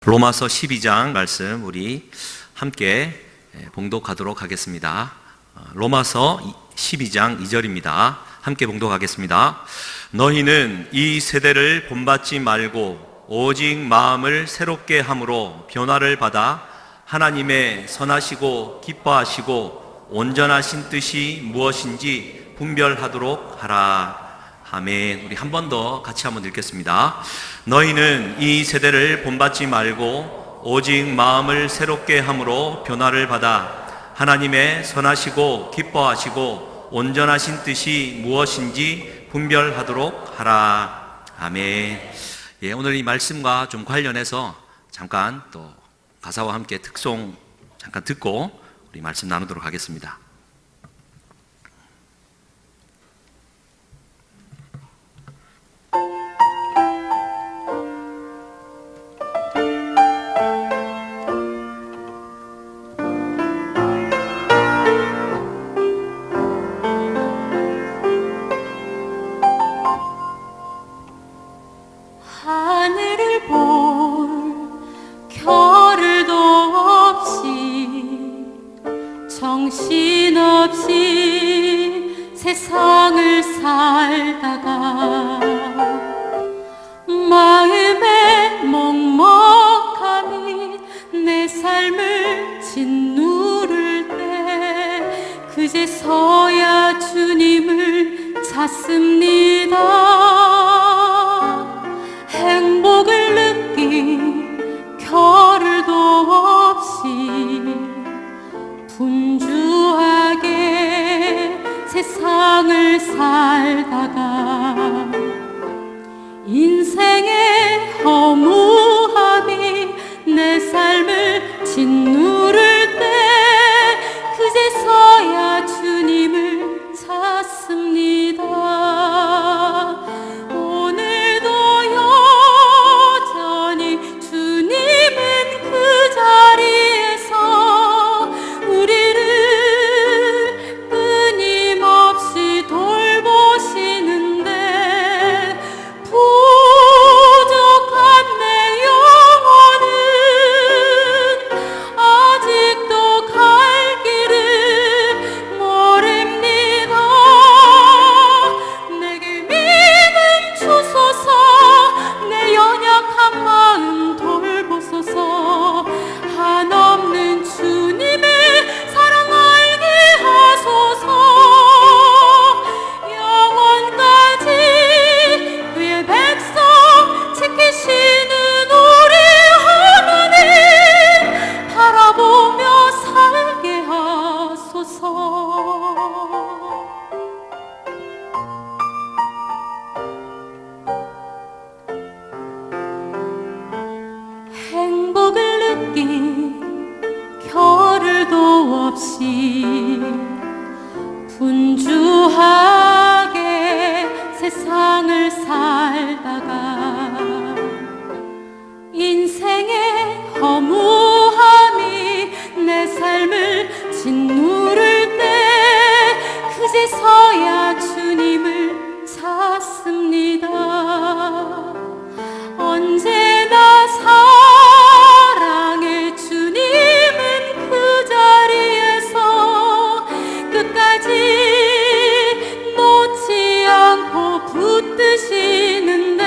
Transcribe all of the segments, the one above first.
로마서 12장 말씀 우리 함께 봉독하도록 하겠습니다. 로마서 12장 2절입니다. 함께 봉독하겠습니다. 너희는 이 세대를 본받지 말고 오직 마음을 새롭게 함으로 변화를 받아 하나님의 선하시고 기뻐하시고 온전하신 뜻이 무엇인지 분별하도록 하라. 아멘. 우리 한 번 더 같이 한번 읽겠습니다. 너희는 이 세대를 본받지 말고 오직 마음을 새롭게 함으로 변화를 받아 하나님의 선하시고 기뻐하시고 온전하신 뜻이 무엇인지 분별하도록 하라. 아멘. 예, 오늘 이 말씀과 좀 관련해서 잠깐 또 가사와 함께 특송 잠깐 듣고 우리 말씀 나누도록 하겠습니다. 하늘을 볼 겨를도 없이 정신없이 세상을 살다가 마음의 먹먹함이 내 삶을 짓누를 때 그제서야 주님을 찾습니다. 행복을 느낀 겨를도 없이 분주하게 세상을 살다가 인생의 허무함이 내 삶을 짓누를 때 그제서야 주님을 찾습니다. 오늘도 여전히 주님은 그 자리에서 우리를 끊임없이 돌보시는데 부족한 내 영혼은 아직도 갈 길을 모릅니다. 내게 믿음 주소서. 내 연약한 마음 돌보소서. 한없는 주님의 사랑 알게 하소서. 영원까지 그의 백성 지키시는 우리 하나님 바라보며 살게 하소서. 행복을 느낀 겨를도 없이 분주하게 세상을 살다가 인생의 허무함이 내 삶을 짓누를 때 그제서야 주님을 찾습니다. 언제나 사랑의 주님은 그 자리에서 끝까지 놓지 않고 붙드시는데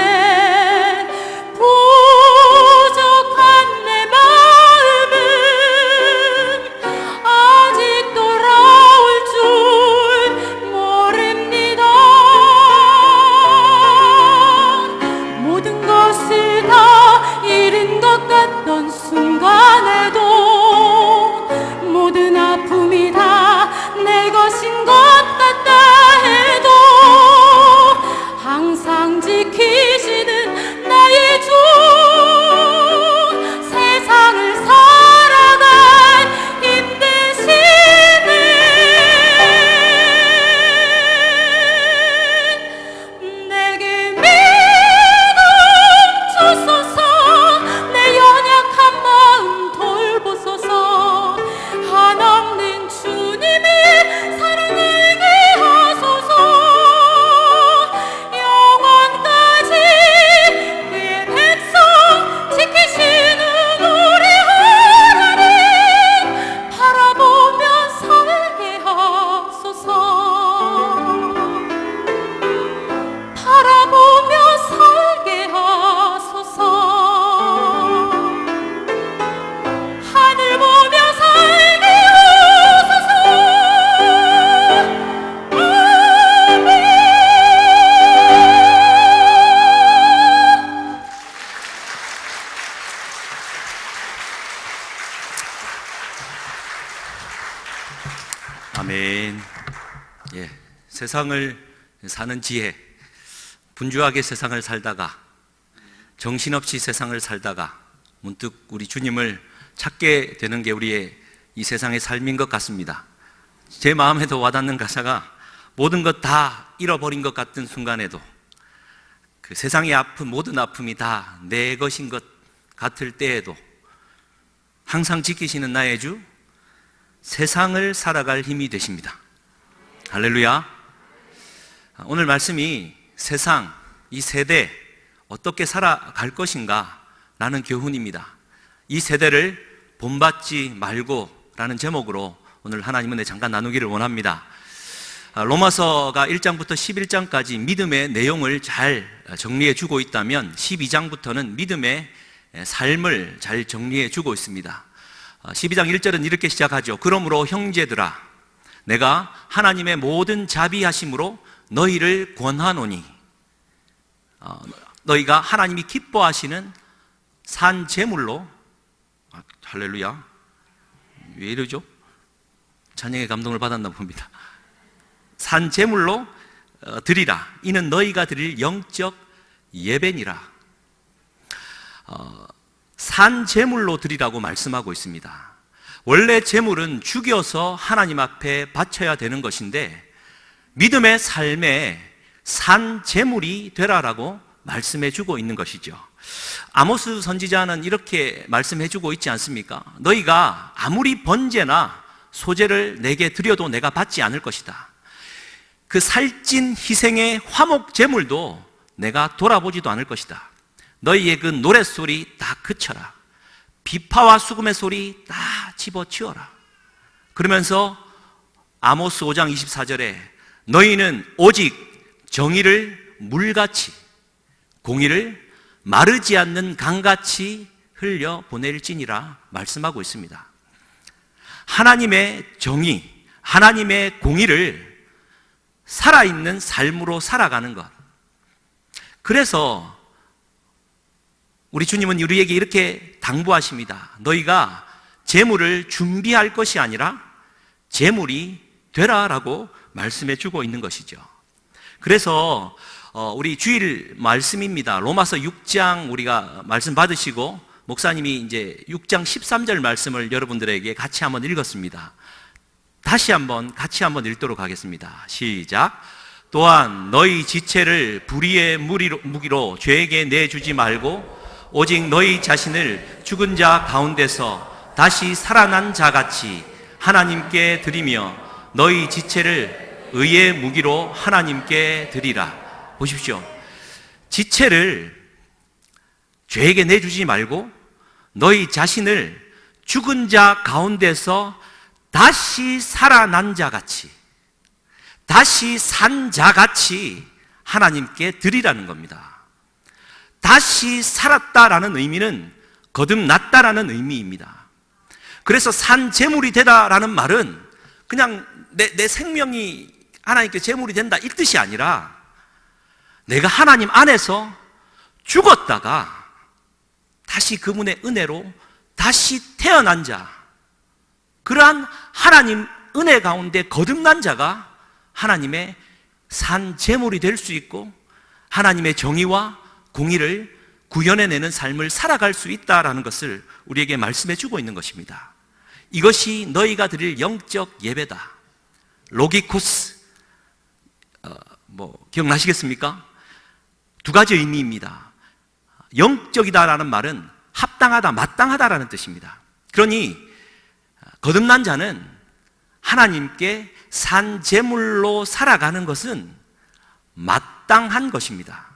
아멘. 예, 세상을 사는 지혜, 분주하게 세상을 살다가 정신없이 세상을 살다가 문득 우리 주님을 찾게 되는 게 우리의 이 세상의 삶인 것 같습니다. 제 마음에도 와닿는 가사가 모든 것 다 잃어버린 것 같은 순간에도 그 세상의 아픔, 모든 아픔이 다 내 것인 것 같을 때에도 항상 지키시는 나의 주, 세상을 살아갈 힘이 되십니다. 할렐루야. 오늘 말씀이 세상, 이 세대 어떻게 살아갈 것인가 라는 교훈입니다. 이 세대를 본받지 말고 라는 제목으로 오늘 하나님 은혜 잠깐 나누기를 원합니다. 로마서가 1장부터 11장까지 믿음의 내용을 잘 정리해 주고 있다면 12장부터는 믿음의 삶을 잘 정리해 주고 있습니다. 12장 1절은 이렇게 시작하죠. 그러므로 형제들아, 내가 하나님의 모든 자비하심으로 너희를 권하노니, 너희가 하나님이 기뻐하시는 산 제물로, 할렐루야, 왜 이러죠? 찬양의 감동을 받았나 봅니다. 산 제물로 드리라. 이는 너희가 드릴 영적 예배니라. 산 제물로 드리라고 말씀하고 있습니다. 원래 제물은 죽여서 하나님 앞에 바쳐야 되는 것인데 믿음의 삶에 산 제물이 되라라고 말씀해 주고 있는 것이죠. 아모스 선지자는 이렇게 말씀해 주고 있지 않습니까? 너희가 아무리 번제나 소제를 내게 드려도 내가 받지 않을 것이다. 그 살찐 희생의 화목 제물도 내가 돌아보지도 않을 것이다. 너희의 그 노랫소리 다 그쳐라. 비파와 수금의 소리 다 집어치워라. 그러면서 아모스 5장 24절에 너희는 오직 정의를 물같이, 공의를 마르지 않는 강같이 흘려 보낼지니라 말씀하고 있습니다. 하나님의 정의, 하나님의 공의를 살아있는 삶으로 살아가는 것. 그래서 우리 주님은 우리에게 이렇게 당부하십니다. 너희가 재물을 준비할 것이 아니라 재물이 되라라고 말씀해 주고 있는 것이죠. 그래서 우리 주일 말씀입니다. 로마서 6장 우리가 말씀 받으시고 목사님이 이제 6장 13절 말씀을 여러분들에게 같이 한번 읽었습니다. 다시 한번 같이 한번 읽도록 하겠습니다. 시작. 또한 너희 지체를 불의의 무기로 죄에게 내주지 말고 오직 너희 자신을 죽은 자 가운데서 다시 살아난 자같이 하나님께 드리며 너희 지체를 의의 무기로 하나님께 드리라. 보십시오. 지체를 죄에게 내주지 말고 너희 자신을 죽은 자 가운데서 다시 살아난 자같이, 다시 산 자같이 하나님께 드리라는 겁니다. 다시 살았다라는 의미는 거듭났다라는 의미입니다. 그래서 산 제물이 되다라는 말은 그냥 내 생명이 하나님께 제물이 된다 이 뜻이 아니라 내가 하나님 안에서 죽었다가 다시 그분의 은혜로 다시 태어난 자, 그러한 하나님 은혜 가운데 거듭난 자가 하나님의 산 제물이 될 수 있고 하나님의 정의와 공의를 구현해내는 삶을 살아갈 수 있다라는 것을 우리에게 말씀해 주고 있는 것입니다. 이것이 너희가 드릴 영적 예배다. 로기코스, 기억나시겠습니까? 두 가지 의미입니다. 영적이다라는 말은 합당하다, 마땅하다라는 뜻입니다. 그러니 거듭난 자는 하나님께 산 제물로 살아가는 것은 마땅한 것입니다.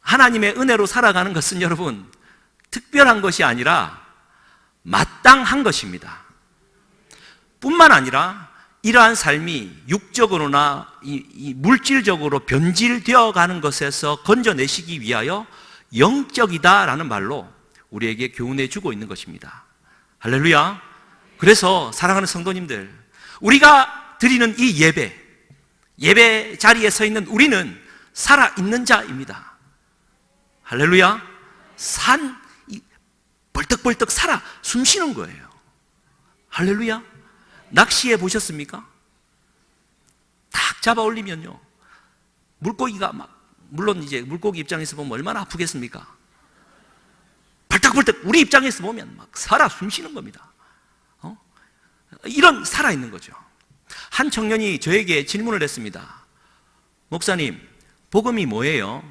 하나님의 은혜로 살아가는 것은 여러분 특별한 것이 아니라 마땅한 것입니다. 뿐만 아니라 이러한 삶이 육적으로나 이 물질적으로 변질되어 가는 것에서 건져내시기 위하여 영적이다라는 말로 우리에게 교훈해 주고 있는 것입니다. 할렐루야. 그래서 사랑하는 성도님들, 우리가 드리는 이 예배 자리에 서 있는 우리는 살아있는 자입니다. 할렐루야. 벌떡벌떡 살아 숨쉬는 거예요. 할렐루야. 낚시해 보셨습니까? 딱 잡아 올리면요, 물고기가 막, 물론 이제 물고기 입장에서 보면 얼마나 아프겠습니까? 벌떡벌떡 우리 입장에서 보면 막 살아 숨쉬는 겁니다. 이런 살아있는 거죠. 한 청년이 저에게 질문을 했습니다. 목사님, 복음이 뭐예요?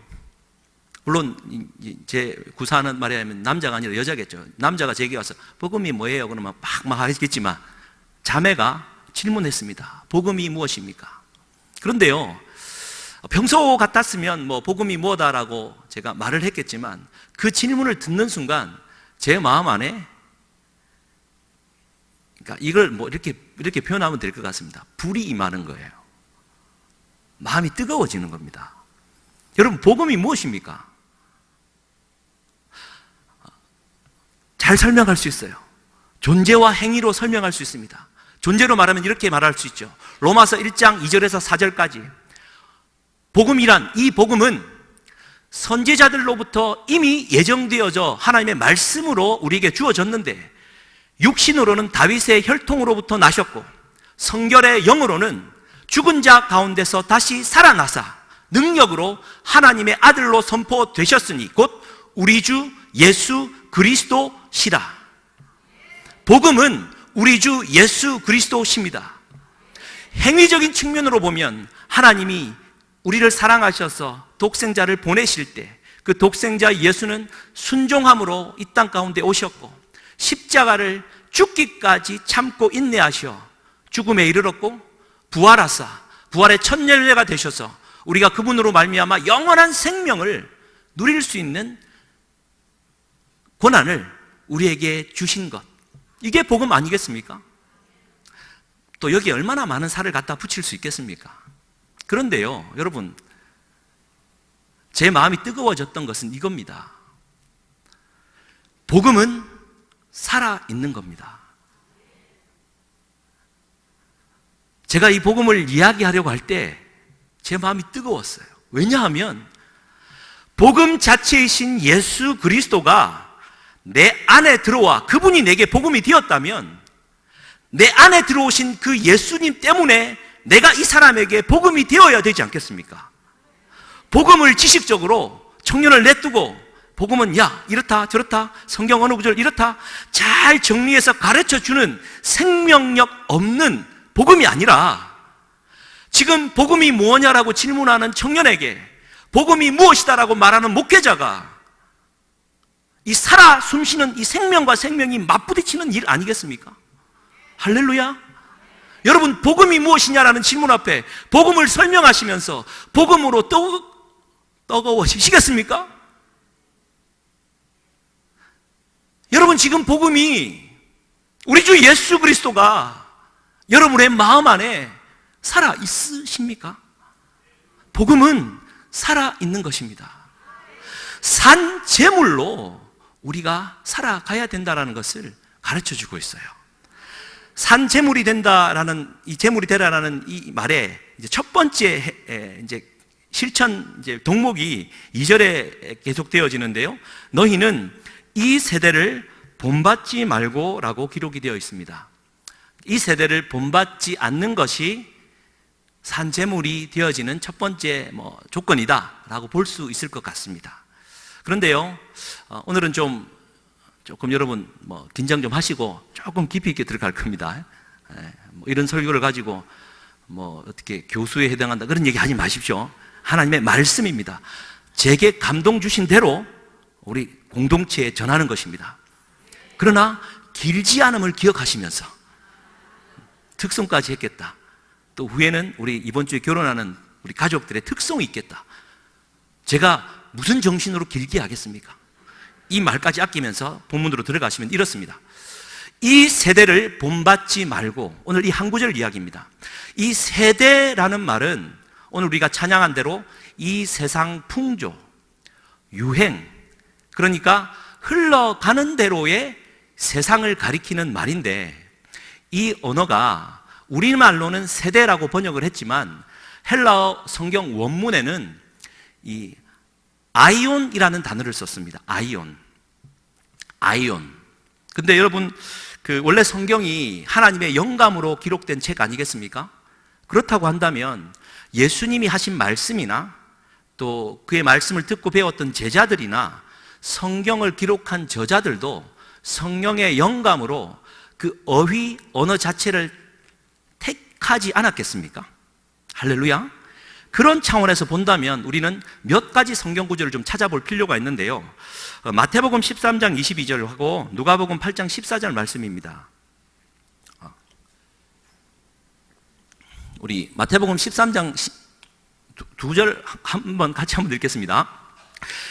물론 제 구사하는 말에 하면 남자가 아니라 여자겠죠. 남자가 제게 와서 복음이 뭐예요? 그러면 막 하겠지만 자매가 질문했습니다. 복음이 무엇입니까? 그런데요, 평소 같았으면 뭐 복음이 뭐다라고 제가 말을 했겠지만 그 질문을 듣는 순간 제 마음 안에, 그러니까 이걸 뭐 이렇게 표현하면 될 것 같습니다. 불이 임하는 거예요. 마음이 뜨거워지는 겁니다. 여러분, 복음이 무엇입니까? 잘 설명할 수 있어요. 존재와 행위로 설명할 수 있습니다. 존재로 말하면 이렇게 말할 수 있죠. 로마서 1장 2절에서 4절까지 복음이란, 이 복음은 선지자들로부터 이미 예정되어져 하나님의 말씀으로 우리에게 주어졌는데 육신으로는 다윗의 혈통으로부터 나셨고 성결의 영으로는 죽은 자 가운데서 다시 살아나사 능력으로 하나님의 아들로 선포되셨으니 곧 우리 주 예수 그리스도시라. 복음은 우리 주 예수 그리스도십니다. 행위적인 측면으로 보면 하나님이 우리를 사랑하셔서 독생자를 보내실 때 그 독생자 예수는 순종함으로 이 땅 가운데 오셨고 십자가를 죽기까지 참고 인내하셔 죽음에 이르렀고 부활하사 부활의 첫 열매가 되셔서 우리가 그분으로 말미암아 영원한 생명을 누릴 수 있는 권한을 우리에게 주신 것, 이게 복음 아니겠습니까? 또 여기에 얼마나 많은 살을 갖다 붙일 수 있겠습니까? 그런데요, 여러분, 제 마음이 뜨거워졌던 것은 이겁니다. 복음은 살아있는 겁니다. 제가 이 복음을 이야기하려고 할 때 제 마음이 뜨거웠어요. 왜냐하면 복음 자체이신 예수 그리스도가 내 안에 들어와 그분이 내게 복음이 되었다면 내 안에 들어오신 그 예수님 때문에 내가 이 사람에게 복음이 되어야 되지 않겠습니까? 복음을 지식적으로 청년을 내두고 복음은 야 이렇다 저렇다 성경 어느 구절 이렇다 잘 정리해서 가르쳐주는 생명력 없는 복음이 아니라 지금 복음이 뭐냐라고 질문하는 청년에게 복음이 무엇이다라고 말하는 목회자가 이 살아 숨쉬는 이 생명과 생명이 맞부딪히는 일 아니겠습니까? 할렐루야. 여러분, 복음이 무엇이냐라는 질문 앞에 복음을 설명하시면서 복음으로 뜨거워지시겠습니까? 여러분, 지금 복음이 우리 주 예수 그리스도가 여러분의 마음 안에 살아 있으십니까? 복음은 살아 있는 것입니다. 산 제물로 우리가 살아가야 된다라는 것을 가르쳐 주고 있어요. 산 제물이 된다라는 이 제물이 되라라는 이 말에 이제 첫 번째 이제 실천 이제 동목이 2절에 계속되어지는데요. 너희는 이 세대를 본받지 말고라고 기록이 되어 있습니다. 이 세대를 본받지 않는 것이 산 제물이 되어지는 첫 번째 조건이다라고 볼 수 있을 것 같습니다. 그런데요, 오늘은 조금 여러분 긴장 좀 하시고 조금 깊이 있게 들어갈 겁니다. 이런 설교를 가지고 어떻게 교수에 해당한다 그런 얘기 하지 마십시오. 하나님의 말씀입니다. 제게 감동 주신 대로 우리 공동체에 전하는 것입니다. 그러나 길지 않음을 기억하시면서 특성까지 했겠다. 또 후에는 우리 이번 주에 결혼하는 우리 가족들의 특성이 있겠다. 제가 무슨 정신으로 길게 하겠습니까? 이 말까지 아끼면서 본문으로 들어가시면 이렇습니다. 이 세대를 본받지 말고, 오늘 이 한 구절 이야기입니다. 이 세대라는 말은 오늘 우리가 찬양한 대로 이 세상 풍조, 유행, 그러니까 흘러가는 대로의 세상을 가리키는 말인데 이 언어가 우리말로는 세대라고 번역을 했지만 헬라어 성경 원문에는 이 아이온이라는 단어를 썼습니다. 아이온. 근데 여러분, 원래 성경이 하나님의 영감으로 기록된 책 아니겠습니까? 그렇다고 한다면 예수님이 하신 말씀이나 또 그의 말씀을 듣고 배웠던 제자들이나 성경을 기록한 저자들도 성령의 영감으로 그 어휘, 언어 자체를 택하지 않았겠습니까? 할렐루야. 그런 차원에서 본다면 우리는 몇 가지 성경 구절을 좀 찾아볼 필요가 있는데요. 마태복음 13장 22절하고 누가복음 8장 14절 말씀입니다. 우리 마태복음 13장 두 절 한번 같이 한번 읽겠습니다.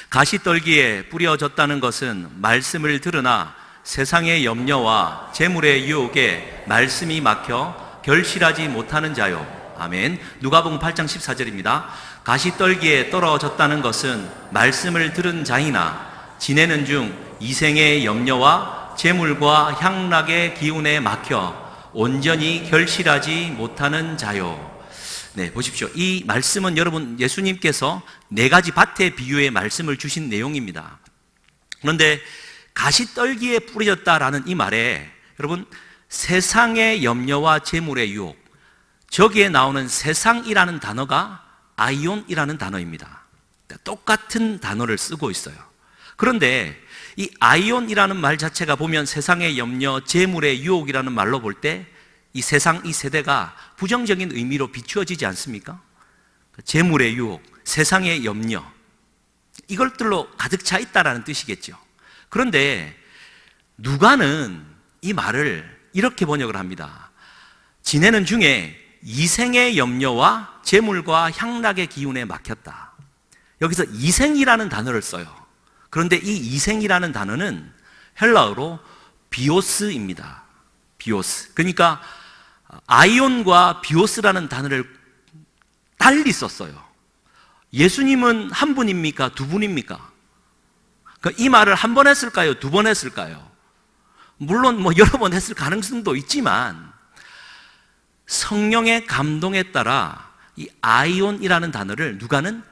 가시떨기에 뿌려졌다는 것은 말씀을 들으나 세상의 염려와 재물의 유혹에 말씀이 막혀 결실하지 못하는 자요. 아멘. 누가복음 8장 14절입니다. 가시떨기에 떨어졌다는 것은 말씀을 들은 자이나 지내는 중 이생의 염려와 재물과 향락의 기운에 막혀 온전히 결실하지 못하는 자요. 네, 보십시오. 이 말씀은 여러분 예수님께서 네 가지 밭의 비유의 말씀을 주신 내용입니다. 그런데 가시떨기에 뿌려졌다라는 이 말에 여러분 세상의 염려와 재물의 유혹, 저기에 나오는 세상이라는 단어가 아이온이라는 단어입니다. 똑같은 단어를 쓰고 있어요. 그런데 이 아이온이라는 말 자체가 보면 세상의 염려, 재물의 유혹이라는 말로 볼 때 이 세상, 이 세대가 부정적인 의미로 비추어지지 않습니까? 재물의 유혹, 세상의 염려, 이것들로 가득 차 있다라는 뜻이겠죠. 그런데 누가는 이 말을 이렇게 번역을 합니다. 지내는 중에 이생의 염려와 재물과 향락의 기운에 막혔다. 여기서 이생이라는 단어를 써요. 그런데 이 이생이라는 단어는 헬라어로 비오스입니다. 비오스. 그러니까 아이온과 비오스라는 단어를 달리 썼어요. 예수님은 한 분입니까? 두 분입니까? 이 말을 한 번 했을까요? 두 번 했을까요? 물론 여러 번 했을 가능성도 있지만 성령의 감동에 따라 이 아이온이라는 단어를 누가는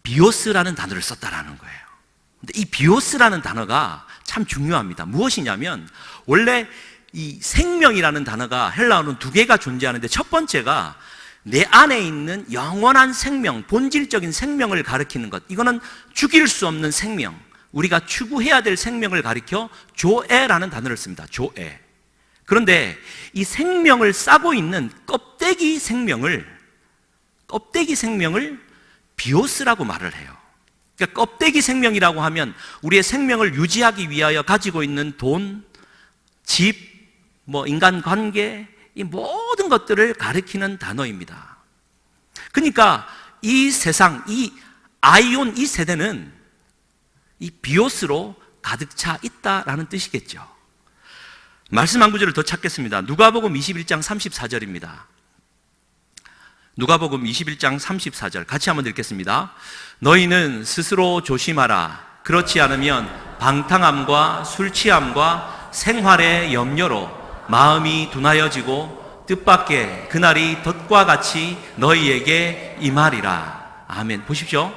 비오스라는 단어를 썼다라는 거예요. 근데 이 비오스라는 단어가 참 중요합니다. 무엇이냐면 원래 이 생명이라는 단어가 헬라어는 두 개가 존재하는데 첫 번째가 내 안에 있는 영원한 생명, 본질적인 생명을 가리키는 것. 이거는 죽일 수 없는 생명, 우리가 추구해야 될 생명을 가리켜 조에라는 단어를 씁니다. 조에. 그런데 이 생명을 싸고 있는 껍데기 생명을 비오스라고 말을 해요. 그러니까 껍데기 생명이라고 하면 우리의 생명을 유지하기 위하여 가지고 있는 돈, 집, 인간관계, 이 모든 것들을 가리키는 단어입니다. 그러니까 이 세상, 이 아이온, 이 세대는 이 비오스로 가득 차 있다라는 뜻이겠죠. 말씀 한 구절을 더 찾겠습니다. 누가복음 21장 34절입니다. 누가복음 21장 34절 같이 한번 읽겠습니다. 너희는 스스로 조심하라. 그렇지 않으면 방탕함과 술취함과 생활의 염려로 마음이 둔하여지고 뜻밖의 그날이 덫과 같이 너희에게 임하리라. 아멘. 보십시오.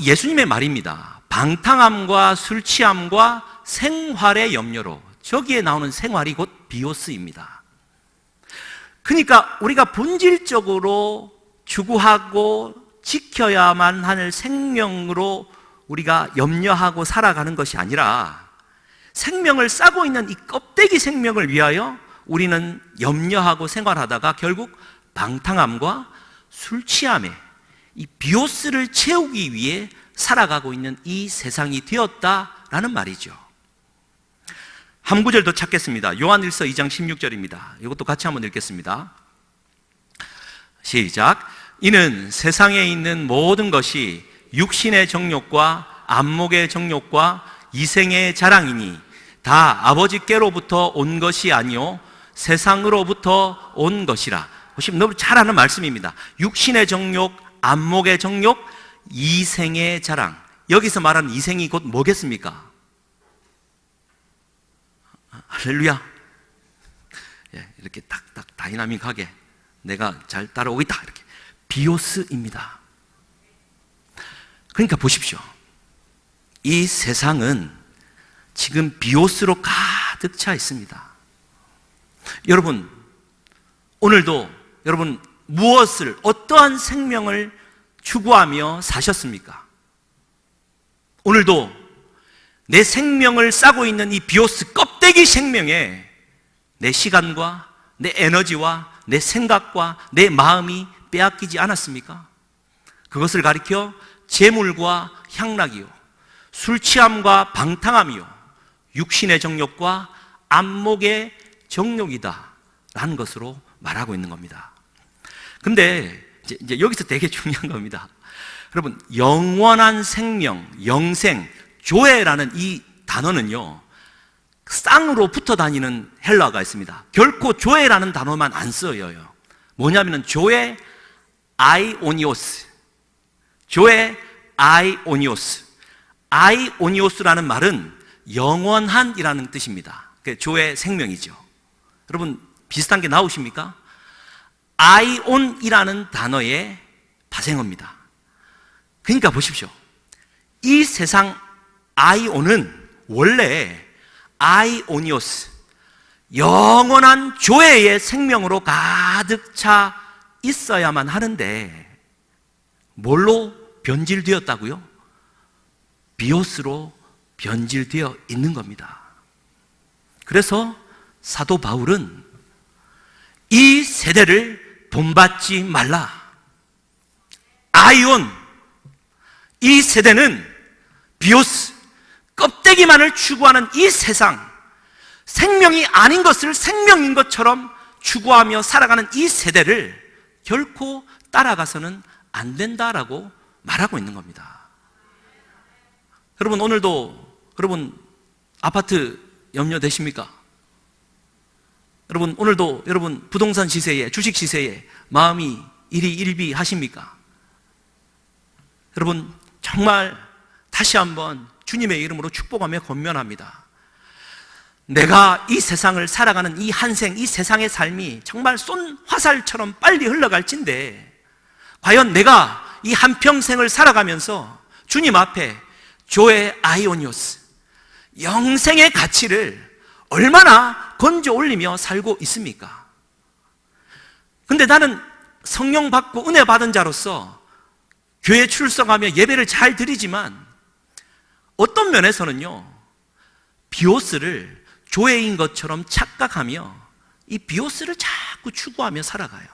예수님의 말입니다. 방탕함과 술취함과 생활의 염려로, 저기에 나오는 생활이 곧 비오스입니다. 그러니까 우리가 본질적으로 추구하고 지켜야만 할 생명으로 우리가 염려하고 살아가는 것이 아니라 생명을 싸고 있는 이 껍데기 생명을 위하여 우리는 염려하고 생활하다가 결국 방탕함과 술 취함에 이 비오스를 채우기 위해 살아가고 있는 이 세상이 되었다라는 말이죠. 한 구절 더 찾겠습니다. 요한일서 2장 16절입니다. 이것도 같이 한번 읽겠습니다. 시작. 이는 세상에 있는 모든 것이 육신의 정욕과 안목의 정욕과 이생의 자랑이니 다 아버지께로부터 온 것이 아니요 세상으로부터 온 것이라. 보시면 너무 잘 아는 말씀입니다. 육신의 정욕, 안목의 정욕, 이생의 자랑. 여기서 말하는 이생이 곧 뭐겠습니까? 할렐루야. 이렇게 딱딱 다이나믹하게 내가 잘 따라오고 있다, 이렇게 비오스입니다. 그러니까 보십시오. 이 세상은 지금 비오스로 가득 차 있습니다. 여러분, 오늘도 여러분 무엇을, 어떠한 생명을 추구하며 사셨습니까? 오늘도 내 생명을 싸고 있는 이 비오스 껍데기 생명에 내 시간과 내 에너지와 내 생각과 내 마음이 빼앗기지 않았습니까? 그것을 가리켜 재물과 향락이요, 술 취함과 방탕함이요, 육신의 정욕과 안목의 정욕이다 라는 것으로 말하고 있는 겁니다. 근데 이제 여기서 되게 중요한 겁니다. 여러분, 영원한 생명, 영생, 조회라는 이 단어는요, 쌍으로 붙어 다니는 헬라어가 있습니다. 결코 조회라는 단어만 안 써요. 뭐냐면은 조회 아이오니오스, 조회 아이오니오스. 아이오니오스라는 말은 영원한이라는 뜻입니다. 조회 생명이죠. 여러분, 비슷한 게 나오십니까? 아이온이라는 단어의 파생어입니다. 그러니까 보십시오. 이 세상 아이온은 원래 아이오니오스, 영원한 조회의 생명으로 가득 차 있어야만 하는데 뭘로 변질되었다고요? 비오스로 변질되어 있는 겁니다. 그래서 사도 바울은 이 세대를 본받지 말라. 아이온, 이 세대는 비오스, 껍데기만을 추구하는 이 세상, 생명이 아닌 것을 생명인 것처럼 추구하며 살아가는 이 세대를 결코 따라가서는 안 된다라고 말하고 있는 겁니다. 여러분, 오늘도 여러분 아파트 염려되십니까? 여러분, 오늘도 여러분 부동산 시세에, 주식 시세에 마음이 일희일비 하십니까? 여러분, 정말 다시 한번 주님의 이름으로 축복하며 권면합니다. 내가 이 세상을 살아가는 이 한생, 이 세상의 삶이 정말 쏜 화살처럼 빨리 흘러갈진데 과연 내가 이 한평생을 살아가면서 주님 앞에 조의 아이오니오스, 영생의 가치를 얼마나 건져 올리며 살고 있습니까? 근데 나는 성령 받고 은혜 받은 자로서 교회 출석하며 예배를 잘 드리지만 어떤 면에서는요, 비오스를 조회인 것처럼 착각하며 이 비오스를 자꾸 추구하며 살아가요.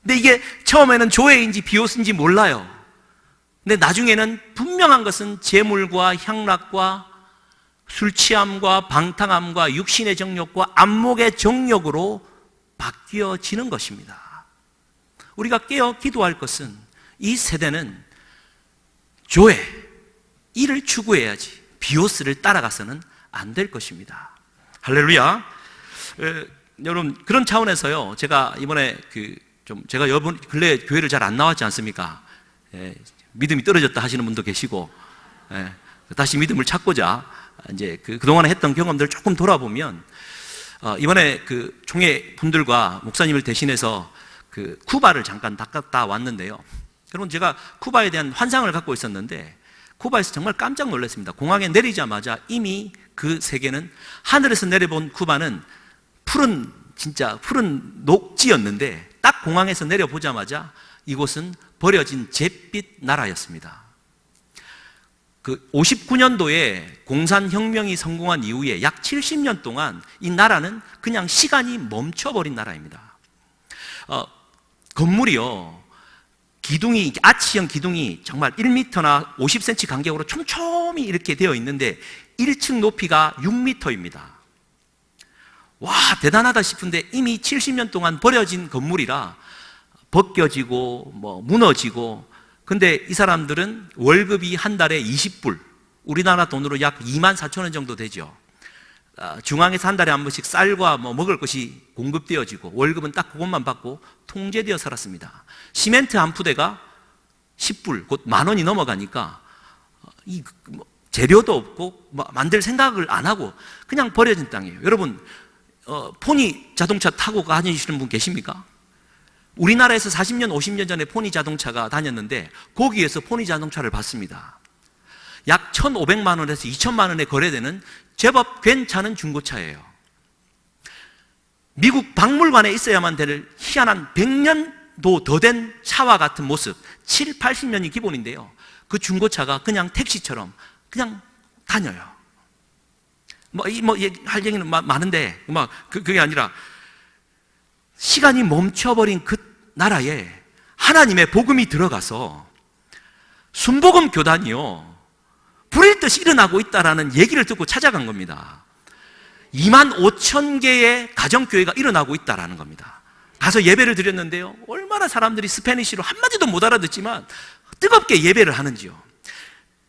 근데 이게 처음에는 조회인지 비오스인지 몰라요. 근데 나중에는 분명한 것은 재물과 향락과 술 취함과 방탕함과 육신의 정욕과 안목의 정욕으로 바뀌어지는 것입니다. 우리가 깨어 기도할 것은 이 세대는 조회, 이를 추구해야지 비오스를 따라가서는 안 될 것입니다. 할렐루야. 여러분, 그런 차원에서요, 제가 이번에 제가 여러분 근래 교회를 잘 안 나왔지 않습니까? 믿음이 떨어졌다 하시는 분도 계시고, 다시 믿음을 찾고자 이제 그동안에 했던 경험들을 조금 돌아보면, 이번에 총회 분들과 목사님을 대신해서 쿠바를 잠깐 갔다 왔는데요. 여러분, 제가 쿠바에 대한 환상을 갖고 있었는데 쿠바에서 정말 깜짝 놀랐습니다. 공항에 내리자마자 이미 그 세계는, 하늘에서 내려본 쿠바는 진짜 푸른 녹지였는데 딱 공항에서 내려보자마자 이곳은 버려진 잿빛 나라였습니다. 59년도에 공산혁명이 성공한 이후에 약 70년 동안 이 나라는 그냥 시간이 멈춰버린 나라입니다. 건물이요, 기둥이, 아치형 기둥이 정말 1m나 50cm 간격으로 촘촘히 이렇게 되어 있는데 1층 높이가 6m입니다. 와, 대단하다 싶은데 이미 70년 동안 버려진 건물이라 벗겨지고 무너지고, 근데 이 사람들은 월급이 한 달에 20불, 우리나라 돈으로 약 24,000원 정도 되죠. 중앙에서 한 달에 한 번씩 쌀과 먹을 것이 공급되어지고 월급은 딱 그것만 받고 통제되어 살았습니다. 시멘트 한 푸대가 10불, 곧 10,000원이 넘어가니까 재료도 없고 만들 생각을 안 하고 그냥 버려진 땅이에요. 여러분, 포니 자동차 타고 다니시는 분 계십니까? 우리나라에서 40년, 50년 전에 포니 자동차가 다녔는데 거기에서 포니 자동차를 봤습니다. 약 1,500만 원에서 2,000만 원에 거래되는 제법 괜찮은 중고차예요. 미국 박물관에 있어야만 될 희한한 100년도 더 된 차와 같은 모습, 7, 80년이 기본인데요. 그 중고차가 그냥 택시처럼 그냥 다녀요. 할 얘기는 많은데, 그게 아니라, 시간이 멈춰버린 그 나라에 하나님의 복음이 들어가서 순복음 교단이요, 불일 듯이 일어나고 있다라는 얘기를 듣고 찾아간 겁니다. 25,000개의 가정교회가 일어나고 있다라는 겁니다. 가서 예배를 드렸는데요, 얼마나 사람들이 스페니쉬로 한마디도 못 알아듣지만 뜨겁게 예배를 하는지요.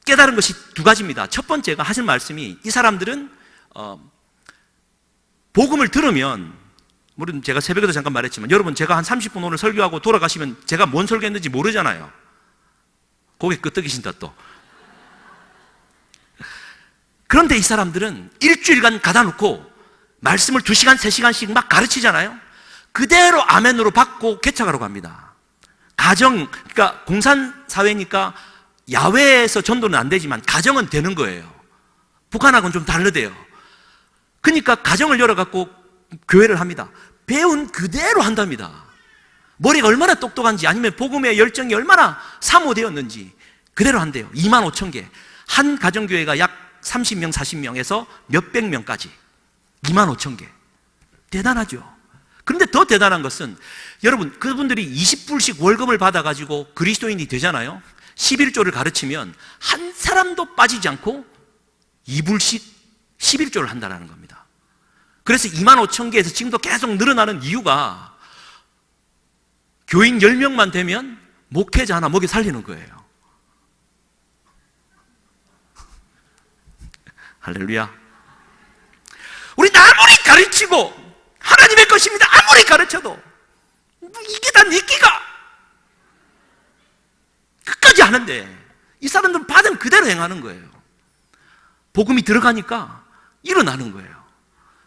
깨달은 것이 두 가지입니다. 첫 번째가 하신 말씀이, 이 사람들은 복음을 들으면, 물론 제가 새벽에도 잠깐 말했지만, 여러분 제가 한 30분 오늘 설교하고 돌아가시면 제가 뭔 설교했는지 모르잖아요. 고개 끄덕이신다 또. 그런데 이 사람들은 일주일간 가다 놓고 말씀을 2시간, 3시간씩 막 가르치잖아요. 그대로 아멘으로 받고 개척하러 갑니다. 그러니까 공산사회니까 야외에서 전도는 안 되지만 가정은 되는 거예요. 북한하고는 좀 다르대요. 그러니까 가정을 열어갖고 교회를 합니다. 배운 그대로 한답니다. 머리가 얼마나 똑똑한지, 아니면 복음의 열정이 얼마나 사모되었는지 그대로 한대요. 25,000개. 한 가정교회가 약 30명, 40명에서 몇백 명까지 25,000개. 대단하죠. 그런데 더 대단한 것은, 여러분, 그분들이 20불씩 월급을 받아가지고 그리스도인이 되잖아요. 11조를 가르치면 한 사람도 빠지지 않고 2불씩 11조를 한다는 겁니다. 그래서 25,000개에서 지금도 계속 늘어나는 이유가, 교인 10명만 되면 목회자 하나 먹여 살리는 거예요. 할렐루야. 우리 아무리 가르치고 하나님의 것입니다 아무리 가르쳐도 이게 다 네 끼가 끝까지 하는데, 이 사람들은 받은 그대로 행하는 거예요. 복음이 들어가니까 일어나는 거예요.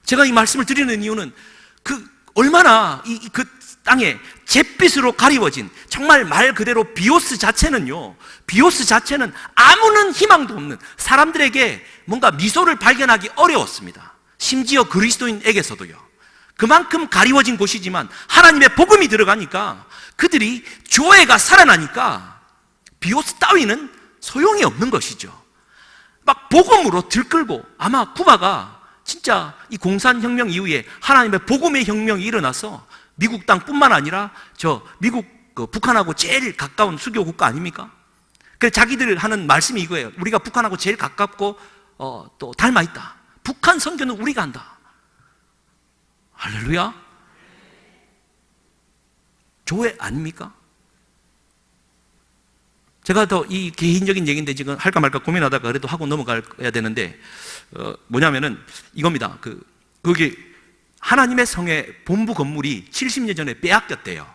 제가 이 말씀을 드리는 이유는, 얼마나 그 땅에 잿빛으로 가리워진, 정말 말 그대로 비오스 자체는요, 비오스 자체는 아무런 희망도 없는, 사람들에게 뭔가 미소를 발견하기 어려웠습니다. 심지어 그리스도인에게서도요. 그만큼 가리워진 곳이지만 하나님의 복음이 들어가니까, 그들이 교회가 살아나니까 비오스 따위는 소용이 없는 것이죠. 막 복음으로 들끓고, 아마 쿠바가 진짜 이 공산혁명 이후에 하나님의 복음의 혁명이 일어나서 미국 땅뿐만 아니라 미국 북한하고 제일 가까운 수교 국가 아닙니까? 그래서 자기들 하는 말씀이 이거예요. 우리가 북한하고 제일 가깝고 또 닮아 있다. 북한 선교는 우리가 한다. 할렐루야. 교회 아닙니까? 제가 더 이 개인적인 얘기인데 지금 할까 말까 고민하다가 그래도 하고 넘어가야 되는데, 뭐냐면은 이겁니다. 거기 하나님의 성의 본부 건물이 70년 전에 빼앗겼대요.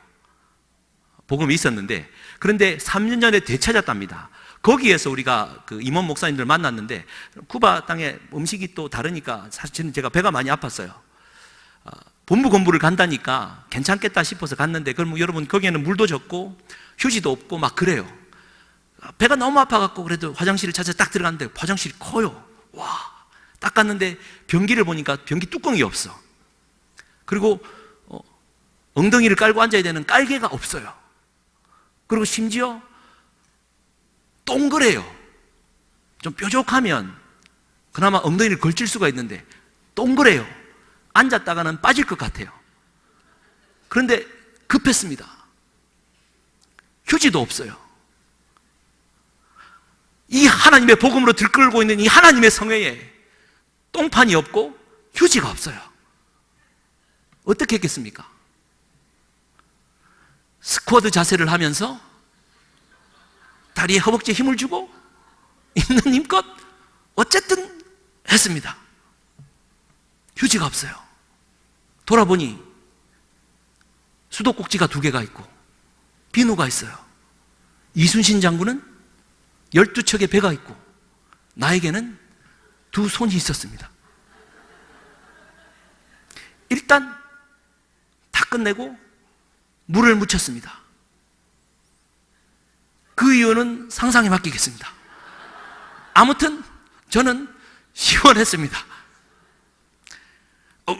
복음이 있었는데, 그런데 3년 전에 되찾았답니다. 거기에서 우리가 임원 목사님들 만났는데, 쿠바 땅에 음식이 또 다르니까 사실은 제가 배가 많이 아팠어요. 본부 건물을 간다니까 괜찮겠다 싶어서 갔는데, 그럼 여러분 거기에는 물도 적고 휴지도 없고 막 그래요. 배가 너무 아파갖고 그래도 화장실을 찾아 딱 들어갔는데 화장실이 커요. 와, 딱 갔는데 변기를 보니까 변기 뚜껑이 없어. 그리고 엉덩이를 깔고 앉아야 되는 깔개가 없어요. 그리고 심지어 동그래요. 좀 뾰족하면 그나마 엉덩이를 걸칠 수가 있는데 동그래요. 앉았다가는 빠질 것 같아요. 그런데 급했습니다. 휴지도 없어요. 이 하나님의 복음으로 들끓고 있는 이 하나님의 성회에 똥판이 없고 휴지가 없어요. 어떻게 했겠습니까? 스쿼드 자세를 하면서 다리에 허벅지에 힘을 주고 있는 힘껏 어쨌든 했습니다. 휴지가 없어요. 돌아보니 수도꼭지가 2개가 있고 비누가 있어요. 이순신 장군은 12척의 배가 있고 나에게는 2 손이 있었습니다. 일단 다 끝내고 물을 묻혔습니다. 그 이유는 상상에 맡기겠습니다. 아무튼 저는 시원했습니다.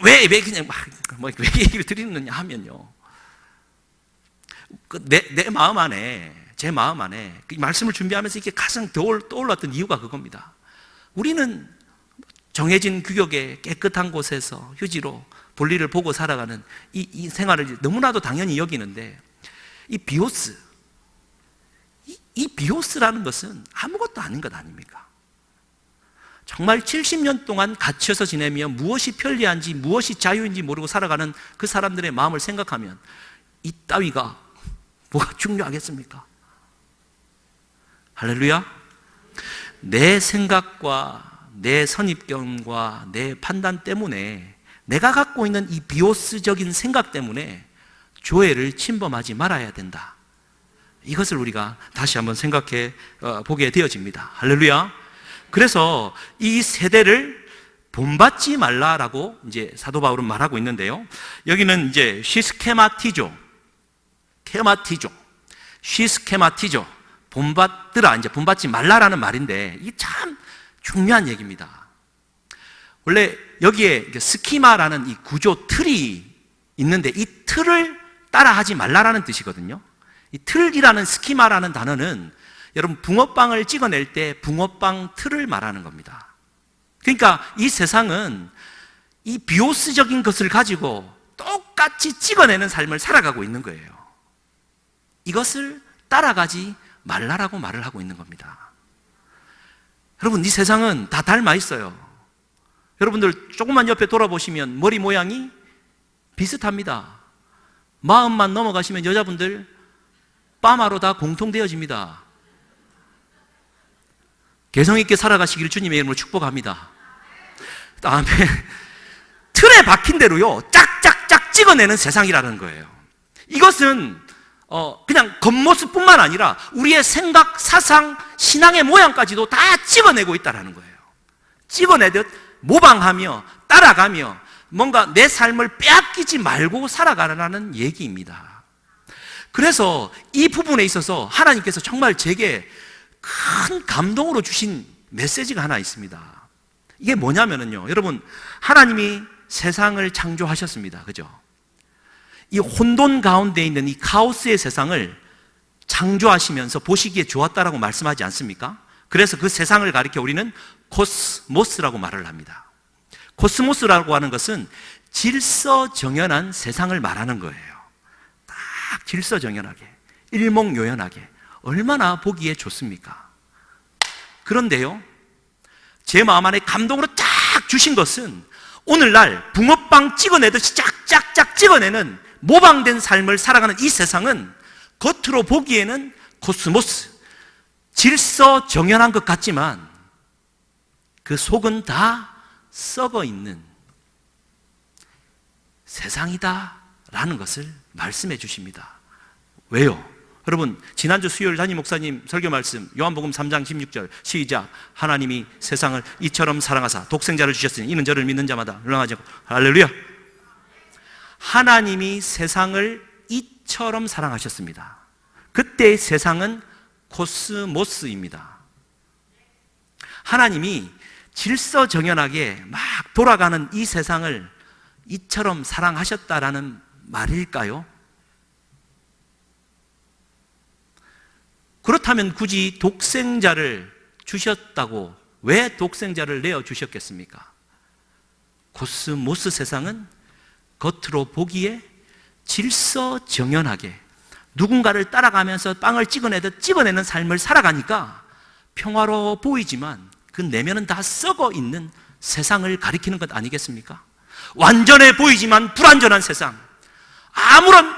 왜 그냥 왜 얘기를 드리느냐 하면요. 내 마음 안에, 제 마음 안에 그 말씀을 준비하면서 이게 가장 떠올랐던 이유가 그겁니다. 우리는 정해진 규격의 깨끗한 곳에서 휴지로 볼일을 보고 살아가는 이 생활을 너무나도 당연히 여기는데, 이 비오스, 이 비오스라는 것은 아무것도 아닌 것 아닙니까? 정말 70년 동안 갇혀서 지내며 무엇이 편리한지 무엇이 자유인지 모르고 살아가는 그 사람들의 마음을 생각하면 이 따위가 뭐가 중요하겠습니까? 할렐루야. 내 생각과 내 선입견과 내 판단 때문에, 내가 갖고 있는 이 비오스적인 생각 때문에 교회를 침범하지 말아야 된다. 이것을 우리가 다시 한번 생각해 보게 되어집니다. 할렐루야. 그래서 이 세대를 본받지 말라라고 이제 사도 바울은 말하고 있는데요. 여기는 이제 시스케마티조, 본받더라, 이제 본받지 말라라는 말인데, 이게 참 중요한 얘기입니다. 원래 여기에 스키마라는 이 구조 틀이 있는데, 이 틀을 따라하지 말라라는 뜻이거든요. 이 틀이라는 스키마라는 단어는 여러분 붕어빵을 찍어낼 때 붕어빵 틀을 말하는 겁니다. 그러니까 이 세상은 이 비오스적인 것을 가지고 똑같이 찍어내는 삶을 살아가고 있는 거예요. 이것을 따라가지 말라라고 말을 하고 있는 겁니다. 여러분, 이 세상은 다 닮아 있어요. 여러분들 조금만 옆에 돌아보시면 머리 모양이 비슷합니다. 마음만 넘어가시면 여자분들 파마로 다 공통되어집니다. 개성 있게 살아가시기를 주님의 이름으로 축복합니다. 다음에 틀에 박힌 대로요 짝짝짝 찍어내는 세상이라는 거예요. 이것은 그냥 겉모습뿐만 아니라 우리의 생각, 사상, 신앙의 모양까지도 다 찍어내고 있다는 거예요. 찍어내듯 모방하며 따라가며 뭔가 내 삶을 빼앗기지 말고 살아가라는 얘기입니다. 그래서 이 부분에 있어서 하나님께서 정말 제게 큰 감동으로 주신 메시지가 하나 있습니다. 이게 뭐냐면요, 여러분, 하나님이 세상을 창조하셨습니다. 그죠? 이 혼돈 가운데 있는 이 카오스의 세상을 창조하시면서 보시기에 좋았다라고 말씀하지 않습니까? 그래서 그 세상을 가리켜 우리는 코스모스라고 말을 합니다. 코스모스라고 하는 것은 질서정연한 세상을 말하는 거예요. 딱 질서정연하게, 일목요연하게, 얼마나 보기에 좋습니까? 그런데요, 제 마음 안에 감동으로 쫙 주신 것은 오늘날 붕어빵 찍어내듯이 짝짝짝 찍어내는 모방된 삶을 살아가는 이 세상은 겉으로 보기에는 코스모스, 질서정연한 것 같지만 그 속은 다 썩어 있는 세상이다라는 것을 말씀해 주십니다. 왜요? 여러분, 지난주 수요일 담임 목사님 설교 말씀 요한복음 3장 16절 시작. 하나님이 세상을 이처럼 사랑하사 독생자를 주셨으니 이는 저를 믿는 자마다 멸망하지 않고. 할렐루야. 하나님이 세상을 이처럼 사랑하셨습니다. 그때의 세상은 코스모스입니다. 하나님이 질서정연하게 막 돌아가는 이 세상을 이처럼 사랑하셨다라는 말일까요? 그렇다면 굳이 독생자를 주셨다고 왜 독생자를 내어주셨겠습니까? 코스모스 세상은 겉으로 보기에 질서정연하게 누군가를 따라가면서 빵을 찍어내듯 찍어내는 삶을 살아가니까 평화로워 보이지만 그 내면은 다 썩어 있는 세상을 가리키는 것 아니겠습니까? 완전해 보이지만 불완전한 세상, 아무런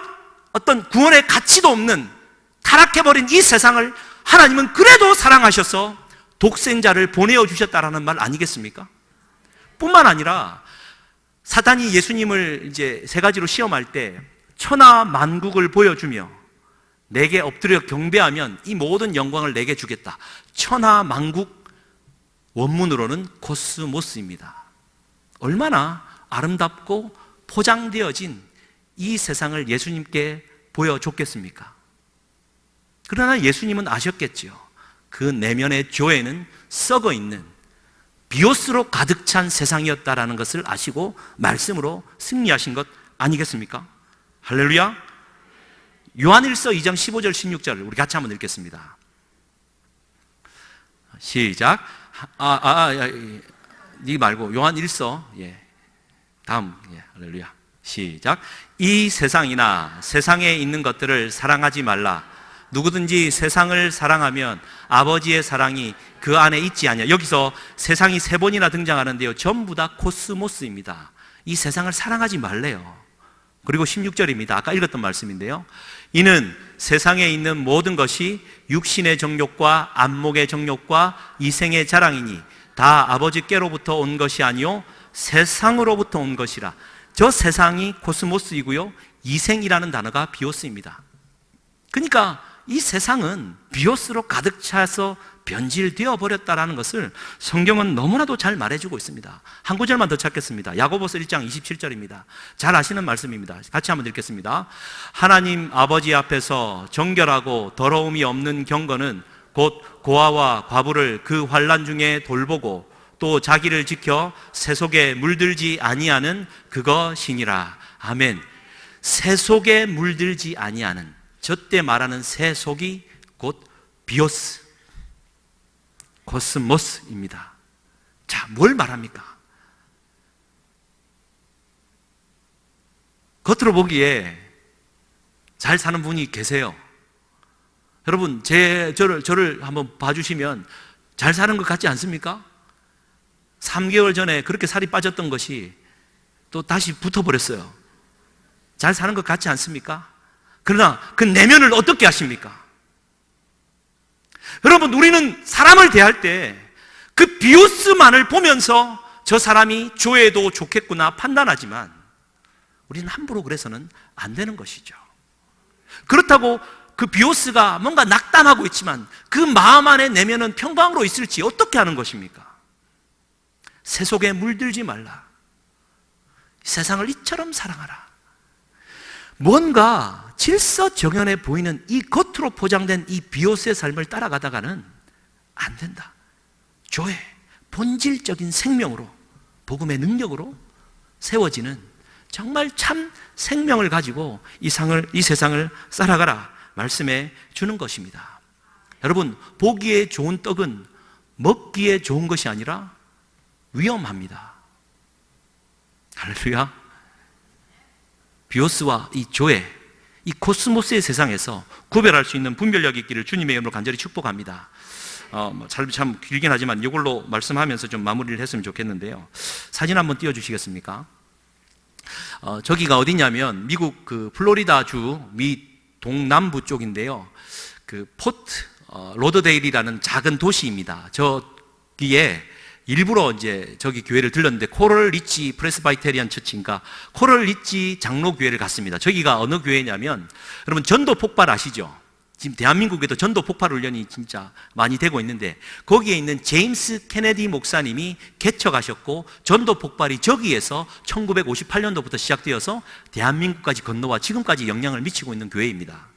어떤 구원의 가치도 없는 타락해버린 이 세상을 하나님은 그래도 사랑하셔서 독생자를 보내어 주셨다라는 말 아니겠습니까? 뿐만 아니라 사단이 예수님을 이제 세 가지로 시험할 때 천하 만국을 보여주며 내게 엎드려 경배하면 이 모든 영광을 내게 주겠다. 천하 만국 원문으로는 코스모스입니다. 얼마나 아름답고 포장되어진 이 세상을 예수님께 보여줬겠습니까? 그러나 예수님은 아셨겠지요. 그 내면의 교회는 썩어 있는 비옷으로 가득 찬 세상이었다라는 것을 아시고 말씀으로 승리하신 것 아니겠습니까? 할렐루야. 요한일서 2장 15절 16절을 우리 같이 한번 읽겠습니다. 시작. 니 말고 요한일서, 다음, 할렐루야. 시작. 이 세상이나 세상에 있는 것들을 사랑하지 말라. 누구든지 세상을 사랑하면 아버지의 사랑이 그 안에 있지 않냐. 여기서 세상이 3번이나 등장하는데요, 전부 다 코스모스입니다. 이 세상을 사랑하지 말래요. 그리고 16절입니다. 아까 읽었던 말씀인데요, 이는 세상에 있는 모든 것이 육신의 정욕과 안목의 정욕과 이생의 자랑이니 다 아버지께로부터 온 것이 아니요 세상으로부터 온 것이라. 저 세상이 코스모스이고요, 이생이라는 단어가 비오스입니다. 그러니까 이 세상은 비오스로 가득 차서 변질되어 버렸다라는 것을 성경은 너무나도 잘 말해주고 있습니다. 한 구절만 더 찾겠습니다. 야고보서 1장 27절입니다. 잘 아시는 말씀입니다. 같이 한번 읽겠습니다. 하나님 아버지 앞에서 정결하고 더러움이 없는 경건은 곧 고아와 과부를 그 환난 중에 돌보고 또 자기를 지켜 세속에 물들지 아니하는 그것이니라. 아멘. 세속에 물들지 아니하는, 저때 말하는 세속이 곧 비오스, 코스모스입니다. 자, 뭘 말합니까? 겉으로 보기에 잘 사는 분이 계세요. 여러분, 저를 한번 봐주시면 잘 사는 것 같지 않습니까? 3개월 전에 그렇게 살이 빠졌던 것이 또 다시 붙어버렸어요. 잘 사는 것 같지 않습니까? 그러나 그 내면을 어떻게 하십니까? 여러분, 우리는 사람을 대할 때 그 비오스만을 보면서 저 사람이 조회도 좋겠구나 판단하지만 우리는 함부로 그래서는 안 되는 것이죠. 그렇다고 그 비오스가 뭔가 낙담하고 있지만 그 마음 안에 내면은 평강으로 있을지 어떻게 하는 것입니까? 세속에 물들지 말라. 세상을 이처럼 사랑하라. 뭔가 질서정연해 보이는 이 겉으로 포장된 이 비오스의 삶을 따라가다가는 안 된다. 조회, 본질적인 생명으로, 복음의 능력으로 세워지는 정말 참 생명을 가지고 이 세상을 살아가라 말씀해 주는 것입니다. 여러분, 보기에 좋은 떡은 먹기에 좋은 것이 아니라 위험합니다. 할렐루야. 비오스와 이 조회, 이 코스모스의 세상에서 구별할 수 있는 분별력이 있기를 주님의 이름으로 간절히 축복합니다. 참 길긴 하지만 이걸로 말씀하면서 좀 마무리를 했으면 좋겠는데요. 사진 한번 띄워주시겠습니까? 저기가 어디냐면 미국 그 플로리다주 미 동남부 쪽인데요, 그 포트 로더데일이라는 작은 도시입니다. 저기에 일부러 이제 저기 교회를 들렀는데, 코럴 리치 프레스바이테리안 처치인가 코럴 리치 장로교회를 갔습니다. 저기가 어느 교회냐면, 여러분 전도 폭발 아시죠? 지금 대한민국에도 전도 폭발 훈련이 진짜 많이 되고 있는데, 거기에 있는 제임스 케네디 목사님이 개척하셨고, 전도 폭발이 저기에서 1958년도부터 시작되어서 대한민국까지 건너와 지금까지 영향을 미치고 있는 교회입니다.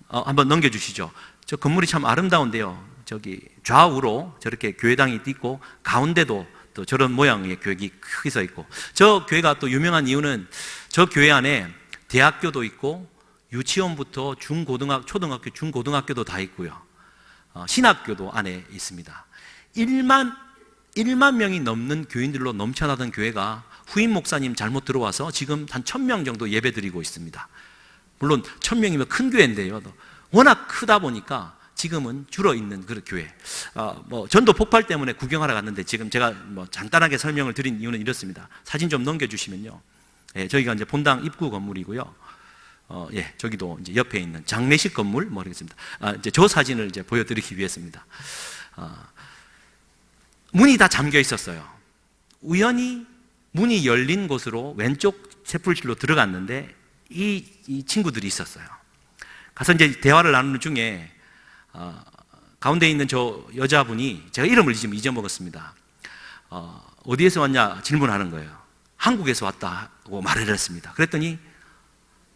한번 넘겨주시죠. 저 건물이 참 아름다운데요, 저기 좌우로 저렇게 교회당이 있고 가운데도 또 저런 모양의 교회가 크게 서 있고, 저 교회가 또 유명한 이유는 저 교회 안에 대학교도 있고 유치원부터 초등학교, 중고등학교도 다 있고요, 신학교도 안에 있습니다. 1만 명이 넘는 교인들로 넘쳐나던 교회가 후임 목사님 잘못 들어와서 지금 한 1000명 정도 예배 드리고 있습니다. 물론 1000명이면 큰 교회인데요, 워낙 크다 보니까 지금은 줄어 있는 그런 교회. 전도 폭발 때문에 구경하러 갔는데, 지금 제가 간단하게 설명을 드린 이유는 이렇습니다. 사진 좀 넘겨주시면요, 저희가 이제 본당 입구 건물이고요, 저기도 이제 옆에 있는 장례식 건물 모르겠습니다. 이제 저 사진을 이제 보여드리기 위해서입니다. 문이 다 잠겨 있었어요. 우연히 문이 열린 곳으로 왼쪽 채플실로 들어갔는데 이 친구들이 있었어요. 가서 이제 대화를 나누는 중에 가운데 있는 저 여자분이, 제가 이름을 지금 잊어먹었습니다. 어디에서 왔냐 질문하는 거예요. 한국에서 왔다고 말을 했습니다. 그랬더니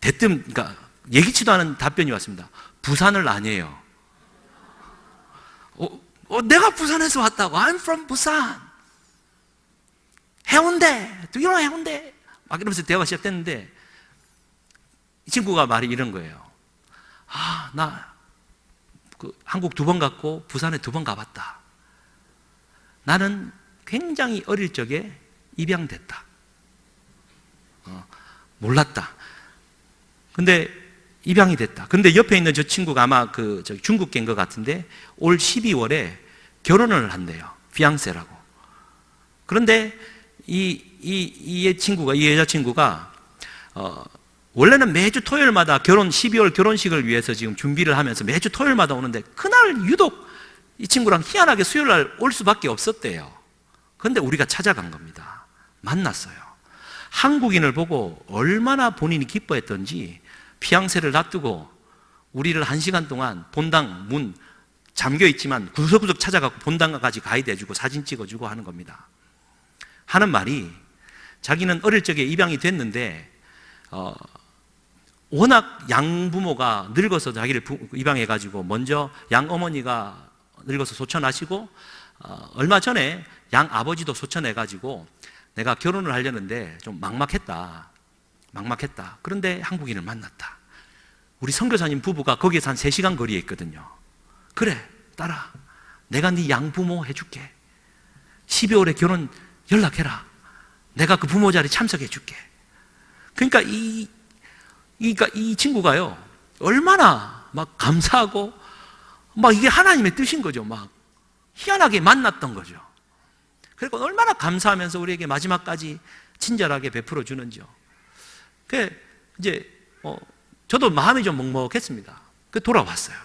그러니까 예기치도 않은 답변이 왔습니다. 부산을 아니에요. 내가 부산에서 왔다고. I'm from 부산. 해운대, 두기로 해운대. 막 이러면서 대화가 시작됐는데 이 친구가 말이 이런 거예요. 나 한국 2번 갔고 부산에 2번 가봤다. 나는 굉장히 어릴 적에 입양됐다. 몰랐다. 근데 입양이 됐다. 근데 옆에 있는 저 친구가 아마 중국계인 것 같은데 올 12월에 결혼을 한대요. 피앙세라고. 그런데 이 여자친구가 원래는 매주 토요일마다 12월 결혼식을 위해서 지금 준비를 하면서 매주 토요일마다 오는데 그날 유독 이 친구랑 희한하게 수요일 날 올 수밖에 없었대요. 그런데 우리가 찾아간 겁니다. 만났어요. 한국인을 보고 얼마나 본인이 기뻐했던지 피앙세를 놔두고 우리를 1시간 동안 본당 문 잠겨 있지만 구석구석 찾아가고 본당까지 가이드 해주고 사진 찍어주고 하는 겁니다. 하는 말이 자기는 어릴 적에 입양이 됐는데 워낙 양부모가 늙어서 자기를 입양해가지고 먼저 양어머니가 늙어서 소천하시고 얼마 전에 양아버지도 소천해가지고 내가 결혼을 하려는데 좀 막막했다. 그런데 한국인을 만났다. 우리 선교사님 부부가 거기에서 한 3시간 거리에 있거든요. 그래, 딸아, 내가 네 양부모 해줄게. 12월에 결혼 연락해라. 내가 그 부모 자리 참석해 줄게. 그러니까 이 친구가요, 얼마나 막 감사하고 막 이게 하나님의 뜻인 거죠. 막 희한하게 만났던 거죠. 그리고 얼마나 감사하면서 우리에게 마지막까지 친절하게 베풀어 주는지요. 그 이제 저도 마음이 좀 먹먹했습니다. 그 돌아왔어요.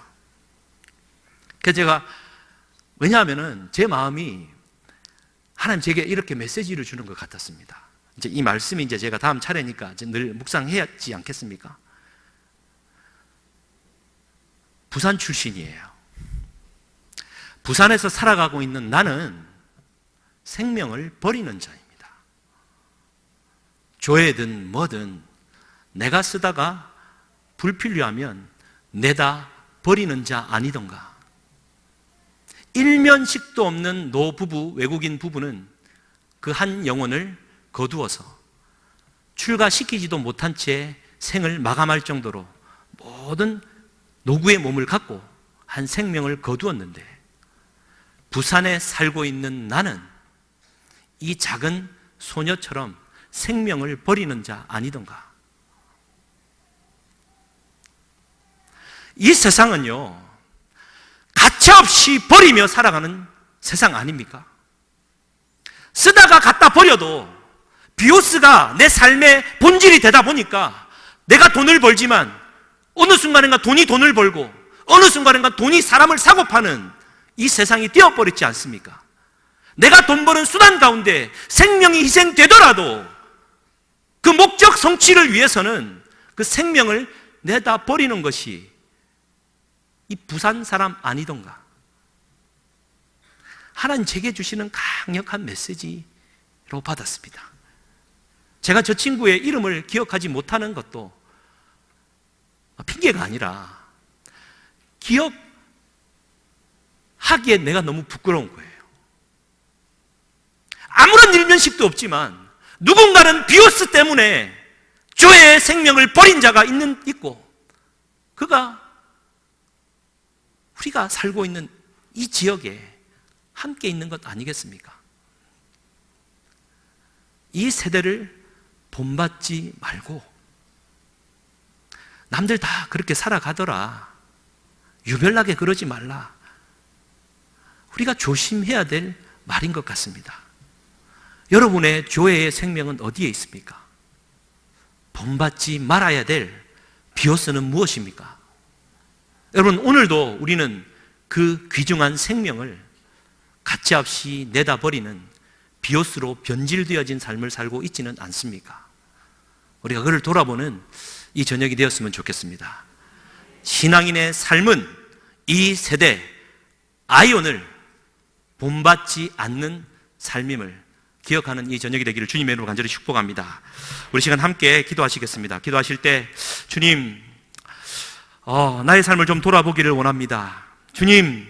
그래서 제가 왜냐하면은 제 마음이 하나님 제게 이렇게 메시지를 주는 것 같았습니다. 이제 이 말씀이 이제 제가 다음 차례니까 이제 늘 묵상해야지 않겠습니까? 부산 출신이에요. 부산에서 살아가고 있는 나는 생명을 버리는 자입니다. 조회든 뭐든 내가 쓰다가 불필요하면 내다 버리는 자 아니던가. 일면식도 없는 노부부, 외국인 부부는 그 한 영혼을 거두어서 출가시키지도 못한 채 생을 마감할 정도로 모든 노구의 몸을 갖고 한 생명을 거두었는데 부산에 살고 있는 나는 이 작은 소녀처럼 생명을 버리는 자 아니던가. 이 세상은요, 가차없이 버리며 살아가는 세상 아닙니까? 쓰다가 갖다 버려도 비오스가 내 삶의 본질이 되다 보니까 내가 돈을 벌지만 어느 순간인가 돈이 돈을 벌고 어느 순간인가 돈이 사람을 사고 파는 이 세상이 되어버렸지 않습니까? 내가 돈 버는 수단 가운데 생명이 희생되더라도 그 목적 성취를 위해서는 그 생명을 내다 버리는 것이 이 부산 사람 아니던가. 하나님 제게 주시는 강력한 메시지로 받았습니다. 제가 저 친구의 이름을 기억하지 못하는 것도 핑계가 아니라 기억하기에 내가 너무 부끄러운 거예요. 아무런 일면식도 없지만 누군가는 비오스 때문에 조의 생명을 버린 자가 있고 그가 우리가 살고 있는 이 지역에 함께 있는 것 아니겠습니까? 이 세대를 본받지 말고 남들 다 그렇게 살아가더라, 유별나게 그러지 말라, 우리가 조심해야 될 말인 것 같습니다. 여러분의 조회의 생명은 어디에 있습니까? 본받지 말아야 될 비오스는 무엇입니까? 여러분, 오늘도 우리는 그 귀중한 생명을 가차없이 내다버리는 비오스로 변질되어진 삶을 살고 있지는 않습니까? 우리가 그를 돌아보는 이 저녁이 되었으면 좋겠습니다. 신앙인의 삶은 이 세대 아이온을 본받지 않는 삶임을 기억하는 이 저녁이 되기를 주님의 이름으로 간절히 축복합니다. 우리 시간 함께 기도하시겠습니다. 기도하실 때 주님, 나의 삶을 좀 돌아보기를 원합니다. 주님,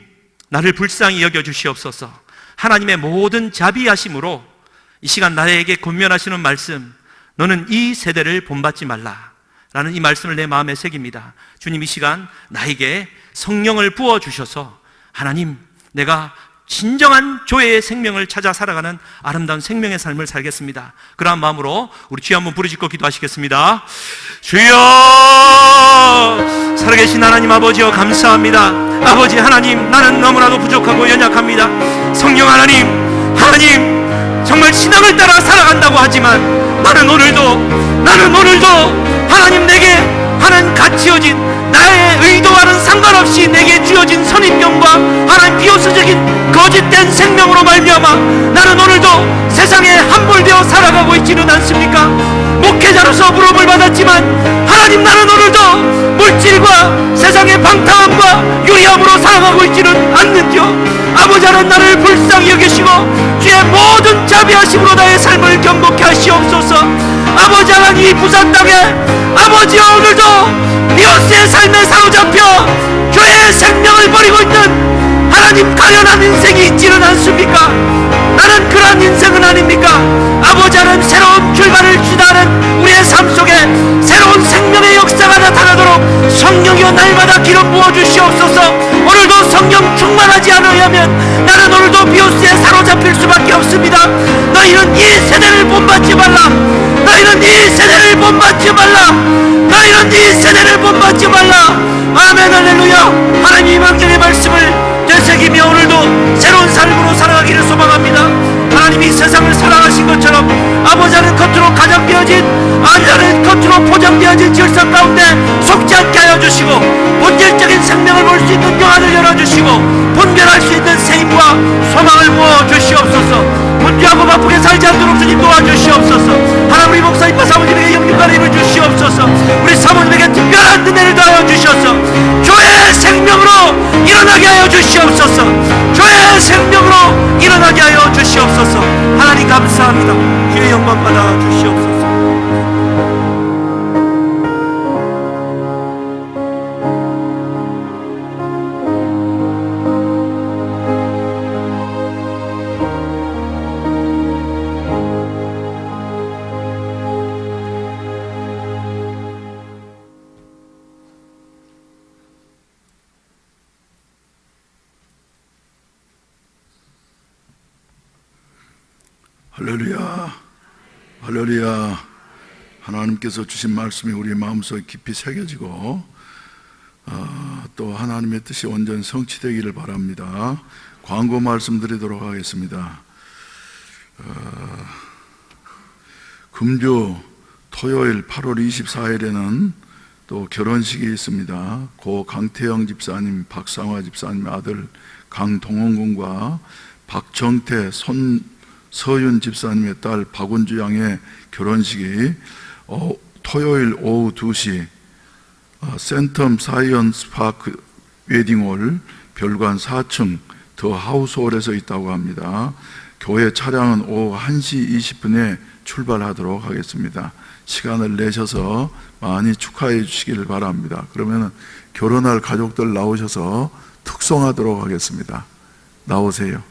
나를 불쌍히 여겨주시옵소서. 하나님의 모든 자비하심으로 이 시간 나에게 권면하시는 말씀, 너는 이 세대를 본받지 말라 라는 이 말씀을 내 마음에 새깁니다. 주님, 이 시간 나에게 성령을 부어주셔서 하나님, 내가 진정한 조예의 생명을 찾아 살아가는 아름다운 생명의 삶을 살겠습니다. 그러한 마음으로 우리 주여 한번 부르짖고 기도하시겠습니다. 주여, 살아계신 하나님 아버지여, 감사합니다. 아버지 하나님, 나는 너무나도 부족하고 연약합니다. 성령 하나님, 정말 신앙을 따라 살아간다고 하지만 나는 오늘도 하나님, 내게 하나님 갇혀진 나의 의도와는 상관없이 내게 주어진 선입견과 하나님 비효수적인 거짓된 생명으로 말미암아 나는 오늘도 세상에 함몰되어 살아가고 있지는 않습니까? 목회자로서 부름을 받았지만 하나님, 나는 오늘도 물질과 세상의 방탕함과 유리함으로 살아가고 있지는 않는지요? 아버지 하나님, 나를 불쌍히 여기시고 주의 모든 자비하심으로 나의 삶을 경고케 하시옵소서. 아버지 하나님, 이 부산 땅에 아버지여, 오늘도 비오스의 삶에 사로잡혀 교회의 생명을 버리고 있는 하나님 가련한 인생이 있지는 않습니까? 나는 그러한 인생은 아닙니까? 아버지 하나님, 새로운 출발을 주다는 우리의 삶 속에 새로운 생명의 역사가 나타나도록 성령이여 날마다 기름 부어주시옵소서. 오늘도 성령 충만하지 않으려면 나는 오늘도 비오스에 사로잡힐 수밖에 없습니다. 너희는 이 세대를 본받지 말라. 너희는 이 세대를 본받지 말라. 너희는 이 세대를 본받지 말라. 아멘, 할렐루야. 하나님, 이 방전의 말씀을 되새기며 오늘도 새로운 삶으로 살아가기를 소망합니다. 하나님, 이 세상을 사랑하신 것처럼 아버지 하나님, 겉으로 가장되어진 아니라는 겉으로 포장되어진 질서 가운데 속지 않게 하여 주시고 본질적인 생명을 볼 수 있는 영안을 열어주시고 분별할 수 있는 세임과 소망을 부어 주시옵소서. 분주하고 바쁘게 살지 않도록 주님 도와주시옵소서. 하나님, 우리 목사님과 사모님에게 영육간을 입어 주시옵소서. 우리 사모님에게 특별한 은혜를 더하여 주셔서 교회의 생명으로 일어나게 하여 주시옵소서. 교회의 생명으로 일어나게 하여 주시옵소서. 하나님 감사합니다. 주의 영광 받아 주시옵소서. 할렐루야, 할렐루야. 하나님께서 주신 말씀이 우리 마음속에 깊이 새겨지고 또 하나님의 뜻이 온전히 성취되기를 바랍니다. 광고 말씀드리도록 하겠습니다. 금주 토요일 8월 24일에는 또 결혼식이 있습니다. 고 강태영 집사님, 박상화 집사님 아들 강동원 군과 박정태 서윤 집사님의 딸 박은주 양의 결혼식이 토요일 오후 2시 센텀 사이언스 파크 웨딩홀 별관 4층 더 하우스홀에서 있다고 합니다. 교회 차량은 오후 1시 20분에 출발하도록 하겠습니다. 시간을 내셔서 많이 축하해 주시기를 바랍니다. 그러면 결혼할 가족들 나오셔서 특송하도록 하겠습니다. 나오세요.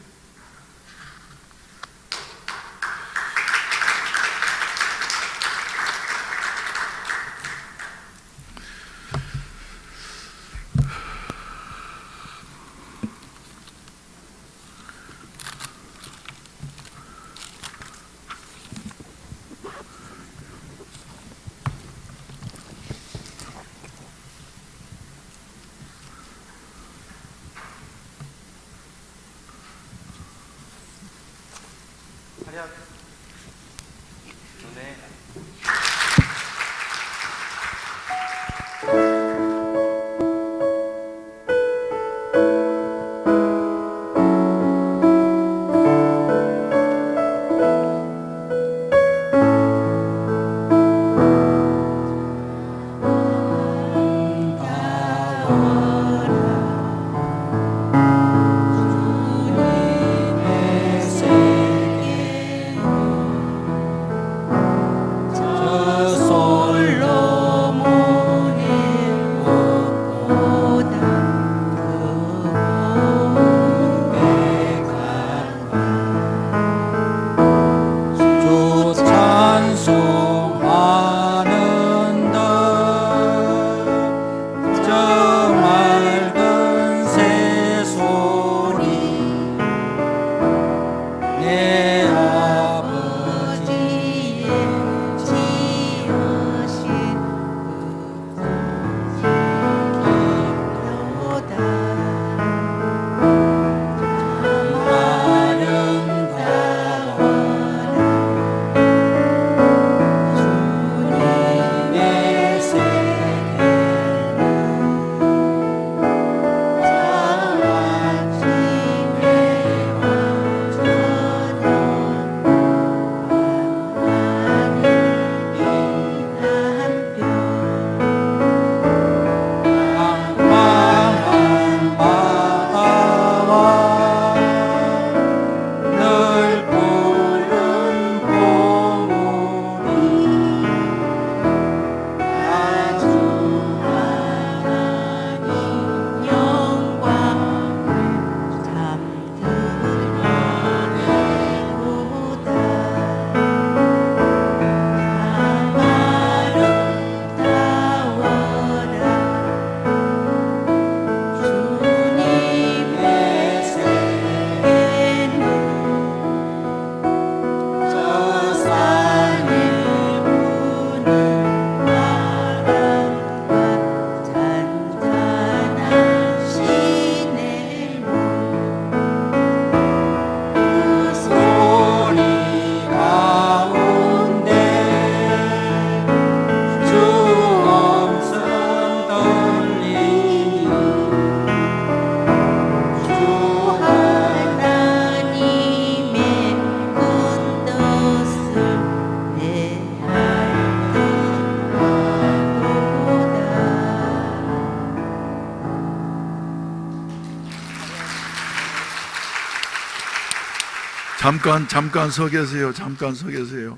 잠깐 서 계세요. 잠깐 서 계세요.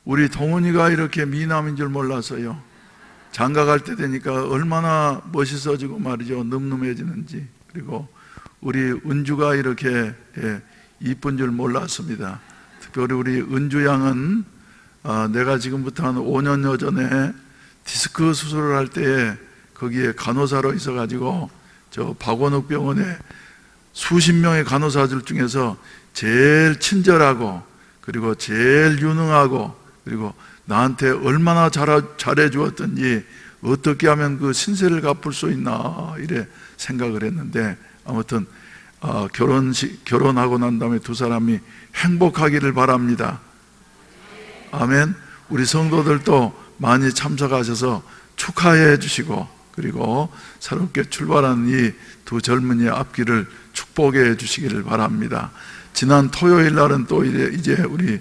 우리 동훈이가 이렇게 미남인 줄 몰랐어요. 장가 갈 때 되니까 얼마나 멋있어지고 말이죠. 늠름해지는지. 그리고 우리 은주가 이렇게 이쁜 줄 몰랐습니다. 특별히 우리 은주 양은 내가 지금부터 한 5년여 전에 디스크 수술을 할 때에 거기에 간호사로 있어가지고 저 박원욱 병원에 수십 명의 간호사들 중에서 제일 친절하고 그리고 제일 유능하고 그리고 나한테 얼마나 잘해 주었던지 어떻게 하면 그 신세를 갚을 수 있나 이래 생각을 했는데 아무튼 결혼하고 난 다음에 두 사람이 행복하기를 바랍니다. 아멘. 우리 성도들도 많이 참석하셔서 축하해 주시고 그리고 새롭게 출발하는 이 두 젊은이의 앞길을 축복해 주시기를 바랍니다. 지난 토요일 날은 또 이제 우리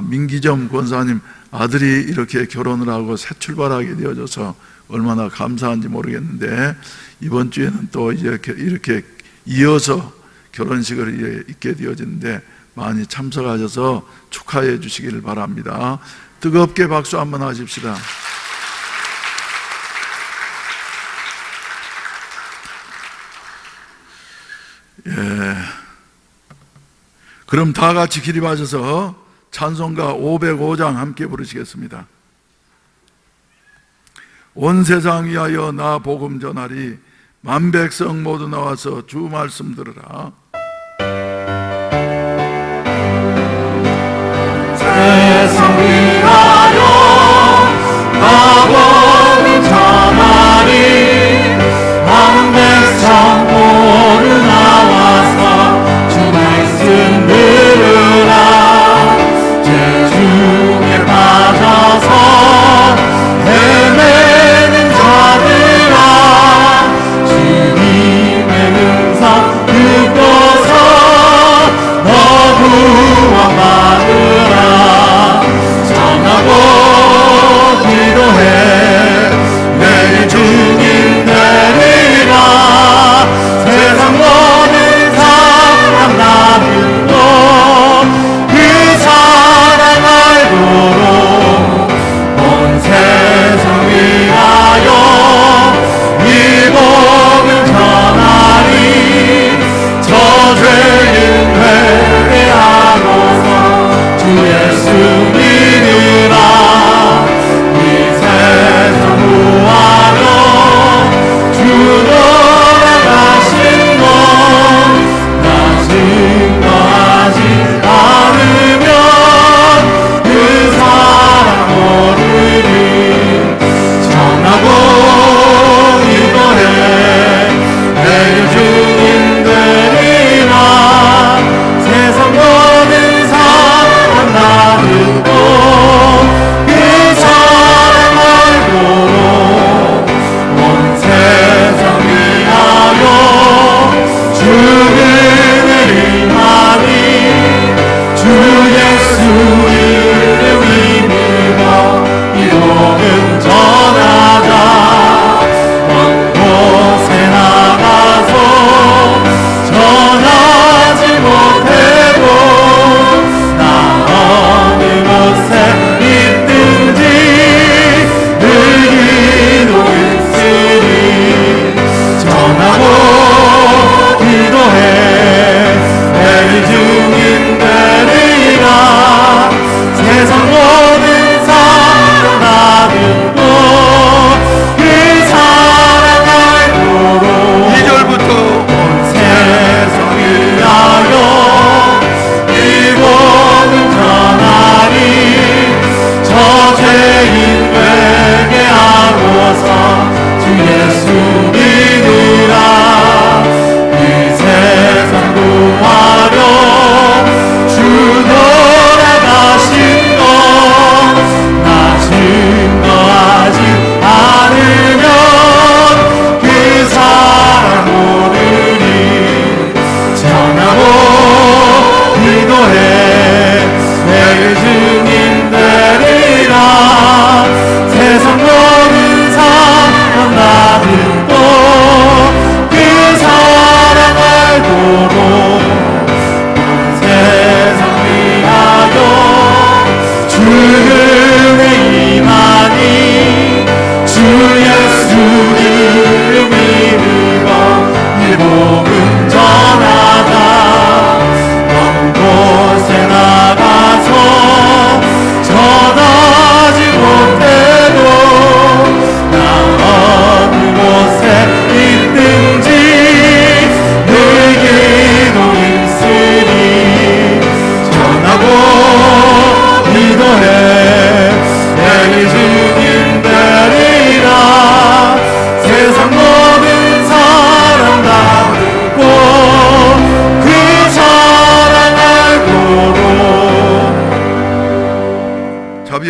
민기점 권사님 아들이 이렇게 결혼을 하고 새 출발하게 되어져서 얼마나 감사한지 모르겠는데 이번 주에는 또 이렇게 이어서 결혼식을 있게 되어지는데 많이 참석하셔서 축하해 주시기를 바랍니다. 뜨겁게 박수 한번 하십시다. 예. 그럼 다 같이 기립하셔서 찬송가 505장 함께 부르시겠습니다. 온 세상 위하여 나 복음 전하리 만 백성 모두 나와서 주 말씀 들으라. 세상 위하여 나 복음 전하리 만 백성 모두 나와서 주 말씀 들으라. 죄 중에 빠져서 헤매는 자들아 주님의 음성 듣고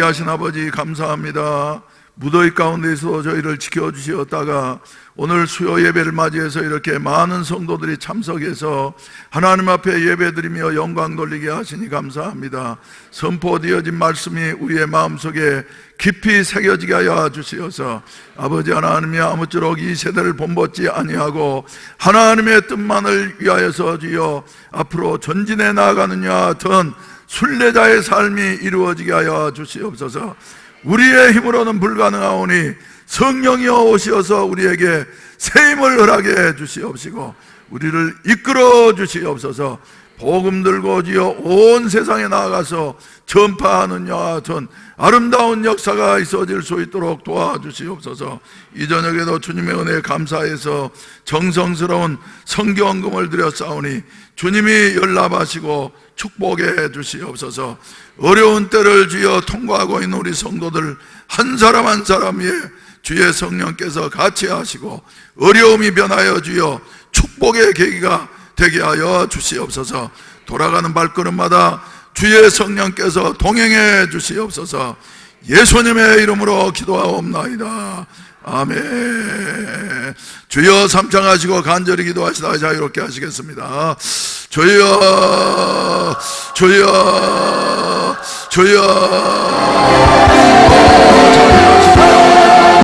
귀하신 아버지 감사합니다. 무더위 가운데서 저희를 지켜주시었다가 오늘 수요 예배를 맞이해서 이렇게 많은 성도들이 참석해서 하나님 앞에 예배드리며 영광 돌리게 하시니 감사합니다. 선포되어진 말씀이 우리의 마음속에 깊이 새겨지게 하여 주시어서 아버지 하나님이 아무쪼록 이 세대를 본받지 아니하고 하나님의 뜻만을 위하여서 주여 앞으로 전진해 나아가느냐 하던 순례자의 삶이 이루어지게 하여 주시옵소서. 우리의 힘으로는 불가능하오니 성령이여 오시어서 우리에게 새 힘을 허락해 주시옵시고 우리를 이끌어 주시옵소서. 복음 들고 지어 온 세상에 나아가서 전파하는 여하튼 아름다운 역사가 있어질 수 있도록 도와주시옵소서. 이 저녁에도 주님의 은혜에 감사해서 정성스러운 성경금을 드렸사오니 주님이 연락하시고 축복해 주시옵소서. 어려운 때를 주여 통과하고 있는 우리 성도들 한 사람 한 사람 위에 주의 성령께서 같이 하시고 어려움이 변하여 주여 축복의 계기가 되게 하여 주시옵소서. 돌아가는 발걸음마다 주의 성령께서 동행해 주시옵소서. 예수님의 이름으로 기도하옵나이다. 아멘. 주여 삼창하시고 간절히 기도하시다가 자유롭게 하시겠습니다. 주여 주여 주여